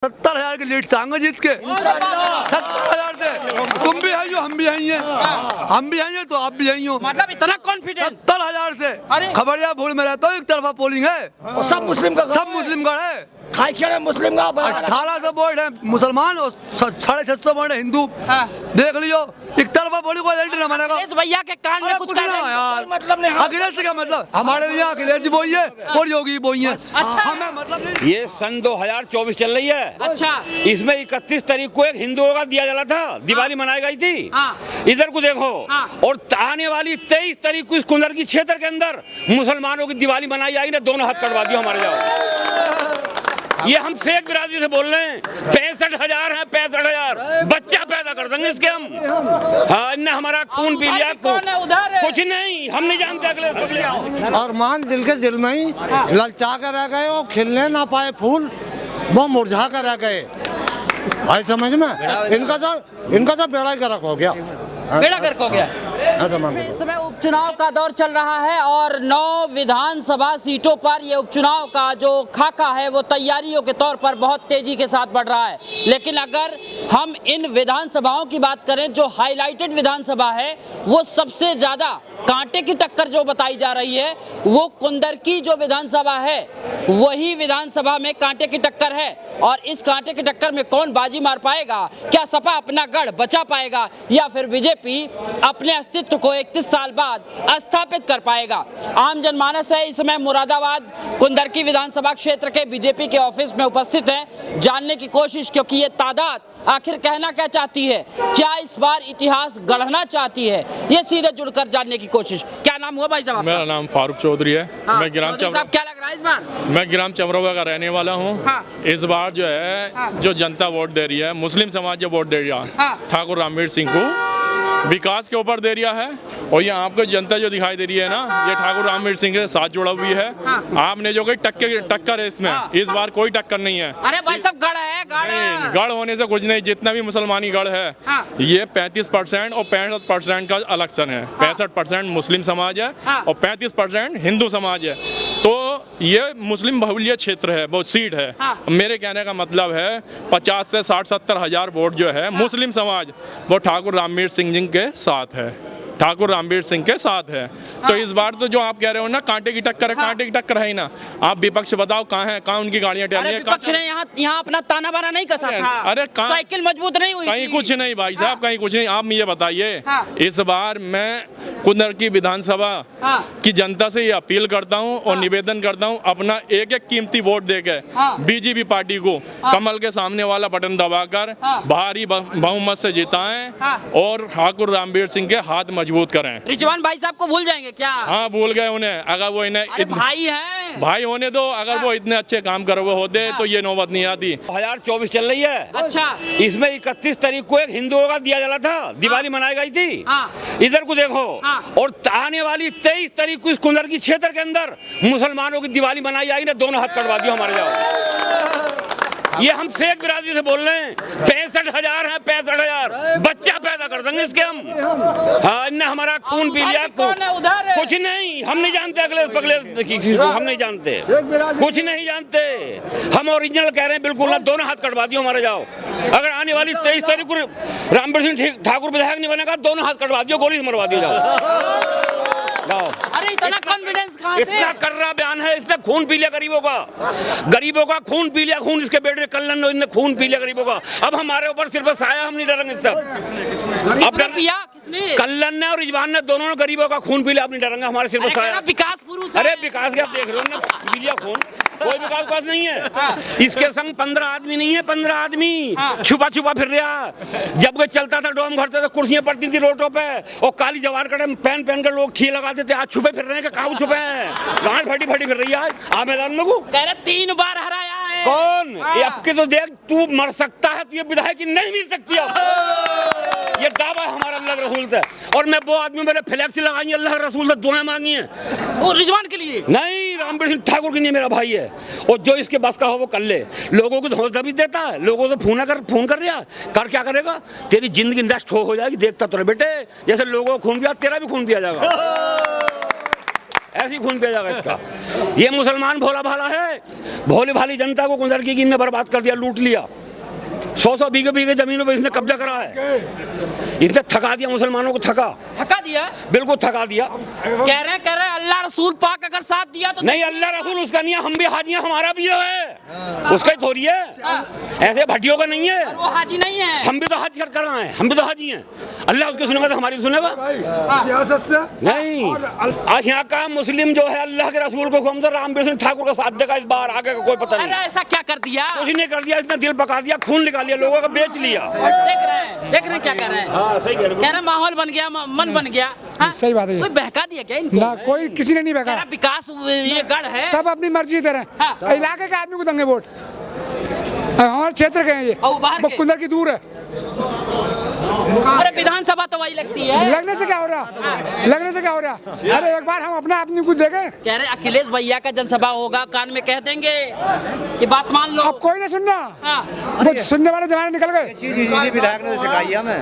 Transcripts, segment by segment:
70,000 की लीड सांगे जीत के 70,000 से तुम भी आई हो, हम भी आई हैं, हम भी आई हैं तो आप भी आई हो। मतलब इतना कॉन्फिडेंस 70,000 से। अरे! खबरिया भूल में रहता हूँ, एक तरफा पोलिंग है, और सब मुस्लिम का सब मुस्लिम गढ़ है। खाई खेड़े मुस्लिम का 1800 वोट है मुसलमान और 650 वोट है हिंदू। हाँ। देख लियो, एक तरफा बोली कोई रिजल्ट ना मानेगा। अखिलेश भैया के कान में अरे कुछ कुछ कर ना रहे हैं। यार, मतलब नहीं। अखिलेश से क्या मतलब? हमारे लिए अखिलेश जी वही है और योगी वही है। अच्छा। हमें मतलब नहीं। ये सन 2024 चल रही है। अच्छा इसमें 31 तारीख को एक हिंदुओं का दिया जला था, दिवाली मनाई गई थी। हाँ। इधर को देखो। हाँ। और आने वाली 23 तारीख को इस कुंदर की क्षेत्र के अंदर मुसलमानों की दिवाली मनाई जाएगी ना, दोनों हाथ कटवा दियो हमारे जाओ। ये हम शेख बिरादरी से बोल रहे हैं। 65,000 है, 65,000 बच्चा पैदा कर देंगे इसके हम। हाँ, इनने हमारा खून पी लिया। कौन है उधर? कुछ नहीं, हम नहीं जानते अगले। और मान दिल के दिल में ही ललचा कर रह गए और खिलने ना पाए फूल वो मुरझा कर रह गए। भाई समझ में इनका तो बेड़ा गर्क हो गया। बेड़ा गर्क हो गया। इस समय उपचुनाव का दौर चल रहा है और 9 विधानसभा सीटों पर ये उपचुनाव का जो खाका है वो तैयारियों के तौर पर बहुत तेजी के साथ बढ़ रहा है। लेकिन अगर हम इन विधानसभाओं की बात करें, जो हाईलाइटेड विधानसभा है वो सबसे ज्यादा कांटे की टक्कर जो बताई जा रही है वो कुंदर की जो विधानसभा है वही विधानसभा में कांटे की टक्कर है। और इस कांटे की टक्कर में कौन बाजी मार पाएगा? क्या सपा अपना गढ़ बचा पाएगा या फिर बीजेपी अपने अस्तित्व को 31 साल बाद स्थापित कर पाएगा? आम जनमानस है इस समय मुरादाबाद कुंदर की विधानसभा क्षेत्र के बीजेपी के ऑफिस में उपस्थित है, जानने की कोशिश, क्योंकि ये तादाद आखिर कहना क्या चाहती है, क्या इस बार इतिहास गढ़ना चाहती है, ये सीधे जुड़कर जानने की कोशिश। क्या नाम हुआ भाई साहब? मेरा नाम फारूक चौधरी है। हाँ, मैं ग्राम चौधरी साहब, क्या लग रहा है इस बार? मैं ग्राम चमरवा का रहने वाला हूँ। हाँ। इस बार जो है हाँ। जो जनता वोट दे रही है, मुस्लिम समाज जो वोट दे रहा है हाँ। ठाकुर रामवीर सिंह को, विकास के ऊपर दे रहा है। और ये आपको जनता जो दिखाई दे रही है ना, ये ठाकुर रामवीर सिंह के साथ जुड़ा हुई है। हाँ। आपने जो कोई टक्कर है इसमें, हाँ। इस बार कोई टक्कर नहीं है। अरे भाई साहब, गढ़ है, नहीं, गढ़ होने से कुछ नहीं, जितना भी मुसलमानी गढ़ है हाँ। ये 35% और 65% का इलेक्शन है। 65% मुस्लिम समाज है हाँ। और 35% हिंदू समाज है। तो ये मुस्लिम बहुल्य क्षेत्र है, वो सीट है। हाँ। मेरे कहने का मतलब है 50 से 60-70 हजार वोट जो है मुस्लिम समाज वो ठाकुर रामवीर सिंह जी के साथ है, ठाकुर रामवीर सिंह के साथ है। तो इस बार तो जो आप कह रहे हो ना कांटे की टक्कर है, कांटे की टक्कर है ही ना। आप विपक्ष बताओ कहाँ है, कहाँ उनकी गाड़ियाँ टहल रही अरे हैं? विपक्ष ने यहाँ अपना ताना बाना नहीं कसा था। अरे साइकिल मजबूत नहीं हुई कहीं थी। कुछ नहीं भाई साहब, कहीं कुछ नहीं। आप मुझे बताइए, हाँ। इस बार मैं कुंदर की विधानसभा हाँ। की जनता से ये अपील करता हूँ और निवेदन करता हूँ, अपना एक एक कीमती वोट देके हाँ। बीजेपी पार्टी को कमल के सामने वाला बटन दबाकर हाँ। भारी बहुमत से जिताएं हाँ। और ठाकुर रामवीर सिंह के हाथ मजबूत करें। रिजवान भाई साहब को भूल जाएंगे क्या? हाँ, भूल गए उन्हें। अगर वो अरे इन्हें भाई हैं। भाई होने दो, अगर वो इतने अच्छे काम कर रहे होते तो ये नौबत नहीं आती। 2024 चल रही है। अच्छा इसमें 31 तारीख को एक हिंदुओं का दिया जला था, दिवाली मनाई गई थी। हाँ। इधर को देखो। हाँ। और आने वाली 23 तारीख को इस कुंदर की क्षेत्र के अंदर मुसलमानों की दिवाली मनाई जाएगी ना, दोनों हाथ कटवा दियो हमारे जाओ। ये हम शेख बिरादरी से बोल रहे हैं। 65,000 है, 65,000 बच्चा पैदा कर देंगे इसके हम। हाँ, इनने हमारा खून पी लिया। कौन है उधर? कुछ नहीं, हम नहीं जानते अगले पगले किसी को, हम नहीं जानते, कुछ नहीं जानते। हम ओरिजिनल कह रहे हैं, बिल्कुल ना, दोनों हाथ कटवा दियो हमारे जाओ। अगर आने वाली 23 तारीख को रामवीर सिंह ठाकुर विधायक नहीं बनेगा, दोनों हाथ कटवा दियो, गोली से मरवा दियो जाओ। अरे इतना कॉन्फिडेंस कहाँ से? इतना कर्रा बयान है, इसने खून पी लिया गरीबों का खून पी लिया, खून इसके बेटे कल्याण ने खून पी लिया गरीबों का। अब हमारे ऊपर सिर्फ साया, हम नहीं डरेंगे इससे। अब डर पिया किसने? कल्याण ने और रिजवान ने, दोनों ने गरीबों का खून पी लिया, अब नहीं डरेंगे, हमारे सिर्फ साया। विकास पुरुष है। अरे विकास क्या देख रहे हो ना, पी लिया खून, कोई विकास पास नहीं है। इसके संग 15 आदमी नहीं है, 15 आदमी छुपा छुपा फिर रहा। जब वो चलता था डोम घर तो कुर्सियां पड़ती थी रोडों पे और काली जवार कड़े पहन पहन कर लोग ठिए लगाते थे। आज छुपे फिर रहे हैं, कहाँ छुपे हैं? गांठ फटी फटी फिर रही है आज मैदान में। कह रहे 3 बार हराया है। कौन? ये अब के तो देख, तू मर सकता है, तू ये विधायक नहीं मिल सकती अब। ये दावा है हमारा अल्लाह के रसूल से। और मैं वो आदमी, मैंने फ्लैक्स लगाई अल्लाह के रसूल से, दुआएं मांगी हैं। और रिजवान के लिए नहीं, रामवीर सिंह ठाकुर की नहीं, मेरा भाई है। और जो इसके बस का हो वो कर ले। लोगों को हौसला भी देता है, लोगों से फोन कर रहा कर, क्या करेगा? तेरी जिंदगी नष्ट हो जाएगी, देखता तो बेटे। जैसे लोगों को खून पिया, तेरा भी खून पिया जाएगा। ऐसी खून पिया जाएगा इसका। ये मुसलमान भोला भाला है, भोले भाली जनता को गुंजर की इनने बर्बाद कर दिया, लूट लिया। 100 बीघे बीघे जमीनों पर इसने कब्जा करा है, इसने थका दिया मुसलमानों को, थका दिया, बिल्कुल थका दिया। कह रहे हैं अल्लाह रसूल पाक अगर साथ दिया तो नहीं, अल्लाह रसूल उसका नहीं है, हम भी हाजी हैं, हमारा भी है, उसका ही थोड़ी है, ऐसे भट्टियों का नहीं है। वो हाजी नहीं है, हम भी तो हज कर रहे हैं, हम भी तो हाजी हैं। अल्लाह उसकी सुनेगा तो हमारी भी सुनेगा सियासत से नहीं। आज यहाँ का मुस्लिम जो है अल्लाह के रसूल को हमसे रामवीर सिंह ठाकुर का साथ देगा इस बार, आगे का कोई पता नहीं। ऐसा क्या कर दिया? कुछ नहीं कर दिया, इसने दिल पका दिया, खून निकाल लिया, लोगों का बेच लिया। देख रहे हैं क्या कर रहे हैं? हाँ सही कह रहे हैं, माहौल बन गया, मन बन गया। हाँ? सही बात है। कोई बहका दिया क्या इनको? ना, कोई किसी ने नहीं बहका। विकास ये गढ़ है, सब अपनी मर्जी दे रहे हाँ। हैं। इलाके के आदमी को देंगे वोट, हमारे क्षेत्र के हैं ये, और बाहर के? कुंदर की दूर है। अरे विधानसभा तो वही लगती है। लगने से क्या हो रहा, लगने से क्या हो रहा? अरे एक बार हम अपना आदमी को देखें। कह रहे अखिलेश भैया का जनसभा होगा, कान में कह देंगे, ये बात मान लो। अब कोई नहीं सुनना, हाँ। वो सुनने वाले जमाने निकल गए। विधायक ने सिखाई हमें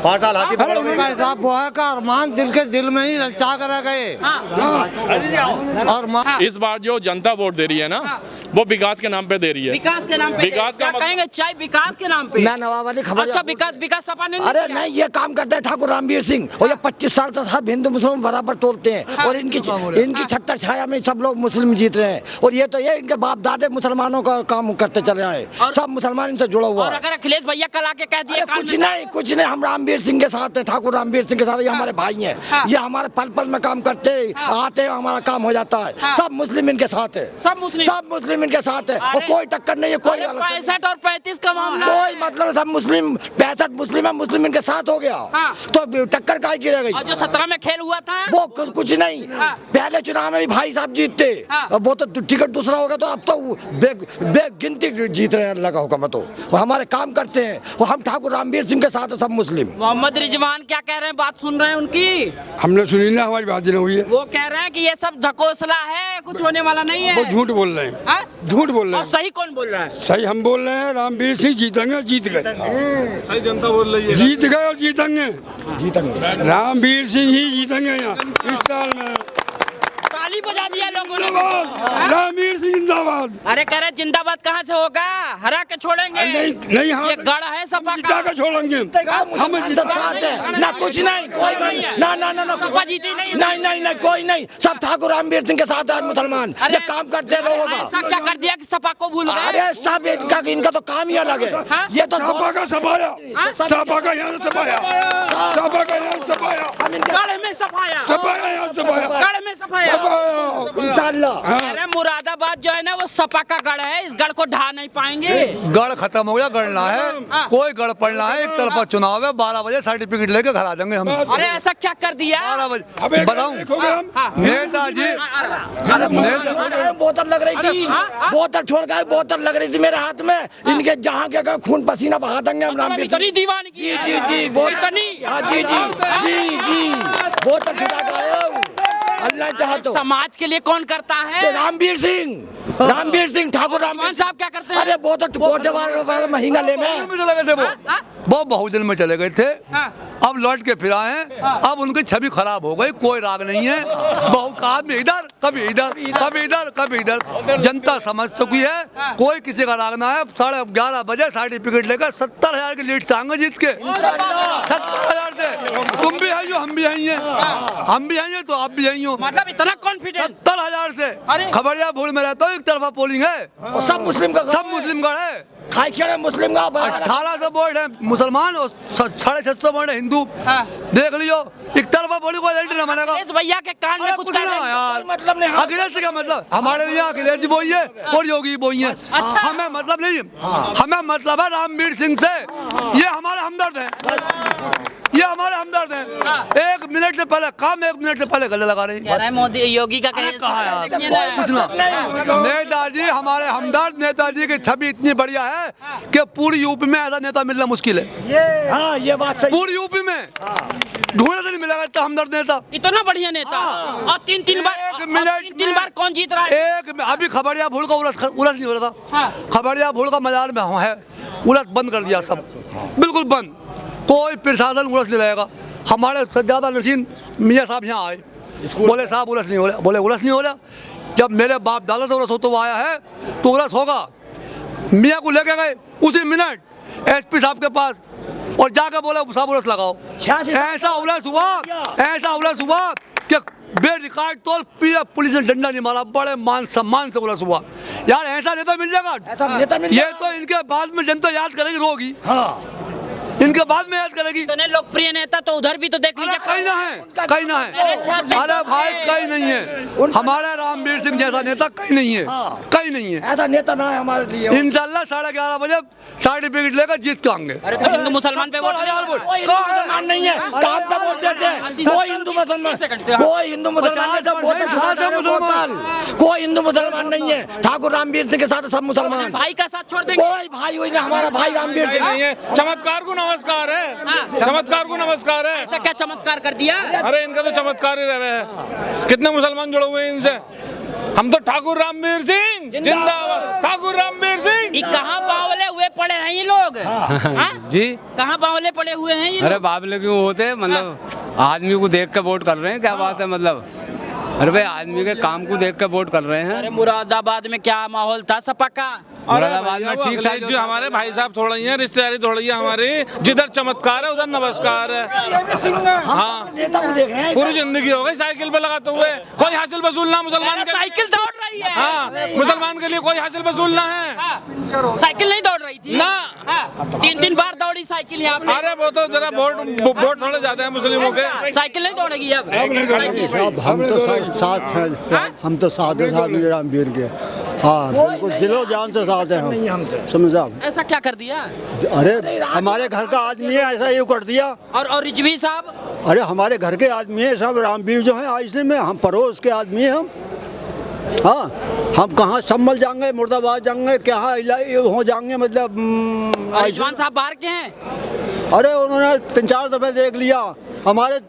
5 साल हाथी पकड़ गए। भाई साहब बुआ का अरमान दिल के दिल में ही ललचा कर रह गए। और इस बार जो जनता वोट दे रही है ना, वो विकास के नाम पे दे रही है। विकास के नाम पे? विकास का क्या कहेंगे, चाहे विकास के नाम पे? मैं नवाबादी खबर। अच्छा, विकास सपा ने अरे नहीं, ये काम करते हैं ठाकुर रामवीर सिंह, और ये 25 साल से सब हिंदू मुस्लिम बराबर तोड़ते हैं। और इनकी छत्र छाया में सब लोग मुस्लिम जीत रहे हैं। और ये तो ये इनके बाप दादे मुसलमानों का काम करते चले आए, सब मुसलमान इनसे जुड़ा हुआ और है। अगर अखिलेश भैया कल आके कह दिए कुछ नहीं, हम रामवीर सिंह के साथ हैं, ठाकुर रामवीर सिंह के साथ। ये हमारे भाई हैं, ये हमारे पल पल में काम करते आते हैं, हमारा काम हो जाता है। सब मुस्लिम इनके साथ है, सब मुस्लिम इनके साथ है, और कोई टक्कर नहीं है। कोई 65 और 35 का मामला, कोई मतलब सब मुस्लिम, 65 मुस्लिम है, मुस्लिम इनके साथ हो गया, तो टक्कर काहे की रह गई? और जो 17 में खेल हुआ था वो कुछ नहीं। पहले चुनाव में भी भाई साहब जीतते, वो तो टिकट दूसरा हो गया, तो अब तो बेगिनती जीत रहे हैं। अल्लाह का हुक्म तो वो हमारे काम करते हैं, वो हम ठाकुर रामवीर सिंह के साथ है, सब मुस्लिम। मोहम्मद रिजवान क्या कह रहे हैं, बात सुन रहे हैं उनकी? हमने सुनी ना, हमारी बात नहीं हुई है। वो कह रहे हैं कि ये सब ढकोसला है, कुछ होने वाला नहीं है। वो झूठ बोल रहे हैं, झूठ बोल रहे और हैं। सही कौन बोल रहा है? सही हम बोल रहे हैं, रामवीर सिंह जीतेंगे, जीत गए। सही जनता बोल रही है, जीत गए और जीतेंगे। रामवीर सिंह ही जीतेंगे यहाँ इस साल में। ताली बजा दिया लोगों ने। रामवीर सिंह जिंदाबाद। अरे कह रहे जिंदाबाद कहाँ से होगा, हरा के छोड़ेंगे। नहीं हाँ, ये गढ़ है सपा जिता का, के छोड़ेंगे हम। साथ है ना, कुछ नहीं, कोई ना, सपा जीती नहीं। नहीं, कोई नहीं, सब ठाकुर रामवीर सिंह के साथ है मुसलमान। ये काम करते हैं लोगों ऐसा का। क्या कर दिया कि सपा को भूल गए? अरे सब इनका तो काम ही अलग है। ये तो सपा का सफाया, सपा का यहाँ सफाया, सपा का यहाँ सफाया, गढ़ में सफाया, सफाया यहाँ सफाया, गढ़ में सफाया। इंशाअल्लाह। अरे मुरादाबाद जो है ना, वो सपा का गढ़ है, इस गढ़ को ढा नहीं पाएंगे। गढ़ खत्म हो गया, गढ़ना है, कोई गढ़ पड़ना है। एक तरफा चुनाव है, 12 बजे सर्टिफिकेट लेके घर आ जाएंगे हम। अरे ऐसा क्या कर दिया? 12 बजे बताऊं, नेताजी बोतल लग रही थी, बोतल छोड़ गए, बोतल लग रही थी मेरे हाथ में। इनके जहाँ के खून पसीना बहा देंगे हम रामवीर इतनी दीवानगी जी है? जी जी बोतल, हाँ जी बोतल छुटा गए। अल्लाह चाहे तो समाज के लिए कौन करता है? रामवीर सिंह ठाकुर मान साहब क्या करते हैं? अरे बोतल महीना ले में चले गए थे वो बहुजन में चले गए थे। अब लौट के फिर आए हैं, अब उनकी छवि खराब हो गई, कोई राग नहीं है। बहुत आदमी इधर, कभी इधर, कभी इधर, कभी इधर। जनता समझ चुकी है, कोई किसी का राग ना है। 11:30 बजे सर्टिफिकेट लेकर 70,000 की लीड से आएंगे जीत के। 70,000 से तुम भी आई हो, हम भी आई हैं, हम भी आई हैं तो आप भी आई हो। मतलब इतना कॉन्फिडेंस? 70,000 से। खबरिया भूल में रहता हूँ, एक तरफा पोलिंग है, सब मुस्लिम का, सब मुस्लिम गढ़ है। खाई खेड़े मुस्लिम का 1800 वोट है मुसलमान और 650 वोट है हिंदू। देख लियो, एक तरफा बोली कोई रिजल्ट ना मानेगा। अखिलेश भैया के कान में कुछ कुछ ना यार, मतलब नहीं। अखिलेश से क्या मतलब? हमारे लिए अखिलेश जी बोई है और योगी बोई है। हमें मतलब नहीं, हमें मतलब है रामवीर सिंह से। ये हमारे हमदर्द है, ये हमारे हमदर्द है। 1 मिनट से पहले काम, 1 मिनट से पहले गले लगा रही कह रहे हैं मोदी योगी का कहीं कहा यार, कुछ ना। नेताजी हमारे हमदर्द, नेताजी की छवि इतनी बढ़िया है कि पूरी यूपी में ऐसा नेता मिलना मुश्किल है। हाँ ये बात सही। पूरी यूपी में ढूंढने से नहीं मिलेगा इतना हमदर्द नेता, इतना बढ़िया नेता। और तीन बार कौन जीत रहा है? अभी खबरिया भूल का उलट नहीं हो रहा था। खबरिया भूल का मजार में है, उलट बंद कर दिया सब, बिल्कुल बंद। कोई प्रशासन उलट नहीं रहेगा। हमारे सज्जादा नसीन मियाँ साहब यहाँ आए, बोले साहब उलस नहीं हो रहा, बोले उलस नहीं हो रहा। जब मेरे बाप दादा तो उलस हो तो वो आया है तो उलस होगा। मियाँ को लेके गए उसी मिनट एसपी साहब के पास और जाकर बोले साहब उलस लगाओ। ऐसा उलस हुआ कि बेरिकॉर्ड तौल पुलिस ने डंडा नहीं मारा, बड़े मान सम्मान से उलस हुआ। यार ऐसा नेता मिल जाएगा, ये तो इनके बाद में जनता याद करेगी, रोगी। इनके बाद में याद करेगी। इतने लोकप्रिय नेता तो उधर भी तो देख लीजिए, कहीं ना है, कहीं ना है। अरे भाई कहीं नहीं है, हमारे रामवीर सिंह जैसा नेता कहीं नहीं है, कहीं नहीं है। ऐसा नेता ना है हमारे लिए। इंशाल्लाह 11:30 बजे सर्टिफिकेट लेकर जीत के आएंगे। अरे तो हिंदू मुसलमान पे वोट मुसलमान नहीं है, कहाँ पे वोट देते हैं? कोई हिंदू मुसलमान, कोई हिंदू मुसलमान नहीं है, कोई हिंदू मुसलमान नहीं है। ठाकुर रामवीर सिंह के साथ सब मुसलमान। भाई का साथ छोड़ देंगे, कोई भाई हुई ना, हमारा भाई रामवीर सिंह नहीं है। चमत्कार को नमस्कार है, चमत्कार को नमस्कार है। ऐसा क्या चमत्कार कर दिया? अरे इनका तो चमत्कार ही रहे हैं। कितने मुसलमान जुड़े हुए हैं इनसे। हम तो ठाकुर रामवीर सिंह जिंदाबाद, ठाकुर रामवीर सिंह। कहाँ बावले हुए पड़े हैं ये लोग? जी कहाँ बावले पड़े हुए हैं ये अरे लोग? बाबले क्यों होते, मतलब आदमी को देख के वोट कर रहे हैं, क्या बात है मतलब। अरे भाई आदमी के काम को देख के वोट कर रहे हैं। अरे मुरादाबाद में क्या माहौल था सपा का? मुरादाबाद में ठीक था। जो हमारे भाई साहब थोड़ा ही है, रिश्तेदारी थोड़ी है हमारी। जिधर चमत्कार है उधर नमस्कार है। हाँ पूरी जिंदगी हो गई साइकिल पे लगाते हुए, कोई हासिल वसूल ना मुसलमान के। साइकिल दौड़ रही है। हाँ मुसलमान के लिए कोई हासिल वसूल ना है। साइकिल नहीं दौड़ रही थी ना। 3 बार दौड़ी साइकिल यहाँ पे। अरे वो तो जरा वोट थोड़े ज्यादा है मुस्लिमों के। साइकिल नहीं दौड़ेगी अब। हम तो साथ हैं, हम तो साथ हैं साहब रामवीर के। हाँ बिल्कुल दिलो जान से साथ हैं हम, समझा। ऐसा क्या कर दिया? अरे हमारे घर का आदमी है, ऐसा ये कर दिया। और रिजवी साहब? अरे हमारे घर के आदमी है सब, रामवीर जो है ऐसे में हम पड़ोस के आदमी हैं हम। हाँ हम कहाँ संभल जाएंगे, मुर्दाबाद जाएंगे, क्या हो जाएंगे मतलब। रिजवान साहब बाहर के हैं? अरे उन्होंने 3-4 दफे देख लिया। हमारे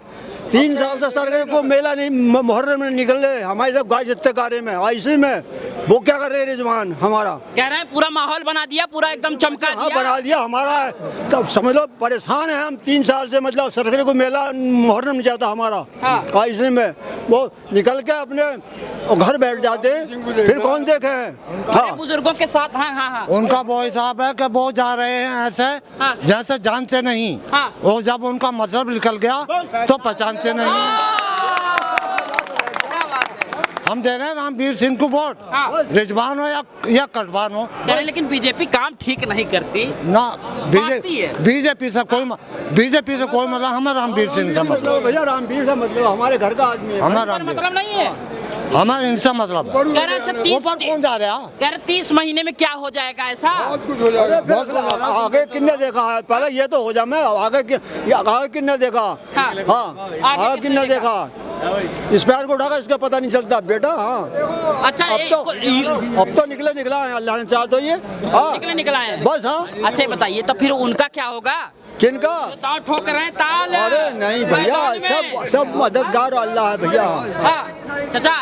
3 साल से सरकार को मेला नहीं मुहर्रम में निकल रहे, हमारे सब गाय जितने कार्य में ऐसे में वो क्या कर रहे हैं रिजवान हमारा। कह रहे हैं पूरा माहौल बना दिया, पूरा एकदम चमका हाँ दिया। बना दिया हमारा। तब समझ लो परेशान है हम 3 साल से, मतलब सरकार को मेला मुहर्रम नहीं जाता हमारा। हाँ। ऐसे में वो निकल के अपने घर बैठ जाते हैं, फिर कौन देखे हैं। हाँ बुजुर्गों के साथ। हाँ हाँ हाँ उनका वो हिसाब है कि वो जा रहे हैं ऐसे हाँ। जैसे जान से नहीं। हाँ। वो जब उनका मतलब निकल गया तो पहचान से नहीं। हम दे रहे हैं रामवीर सिंह को वोट, रिजवान हो या कटवान हो। कह रहे हैं लेकिन बीजेपी काम ठीक नहीं करती ना। बांटती है। बीजेपी से कोई मतलब हमें रामवीर सिंह से मतलब। भैया रामवीर से मतलब हमारे घर का आदमी है, हमारा मतलब नहीं है। हमारे इनसे मतलब है। कह रहे हैं ऊपर कौन जा रहा है? कह रहे 30 महीने में क्या हो जाएगा ऐसा? बहुत आगे किन्ने देखा है, पहले ये तो हो जा। मैं आगे किन्ने देखा। हाँ आगे किन्ने देखा। इस पैर को उठाकर इसका पता नहीं चलता बेटा। हाँ अच्छा अब तो निकला है, अल्लाह ने चाहा तो ये निकला है बस। हाँ अच्छा बताइए तो फिर उनका क्या होगा? किनका? ताव ठोक रहे हैं ताल। अरे नहीं भैया, सब मददगार अल्लाह है भैया। चाचा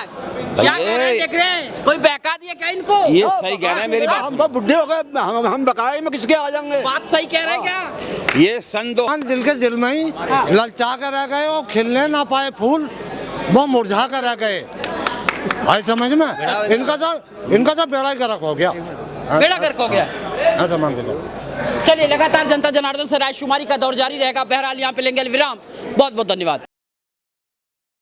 क्या कह रहे हैं, देख रहे हैं कोई बहका दिया क्या इनको? ये सही कह रहे हैं मेरी बात। हम तो बुढ़े हो गए, हम बकाए में किसके आ जाएंगे। बात सही कह रहे हैं क्या? ये सन 2 दिल के दिल में ही ललचा कर रह गए, वो खिलने ना पाए फूल वो मुरझा कर रह गए। भाई समझ में इनका तो बेड़ा गर्क हो गया। बेड़ा गर्क हो गया। चलिए लगातार जनता जनार्दन से रायशुमारी का दौर जारी रहेगा। बहरहाल यहाँ पे लेंगे विराम। बहुत बहुत धन्यवाद।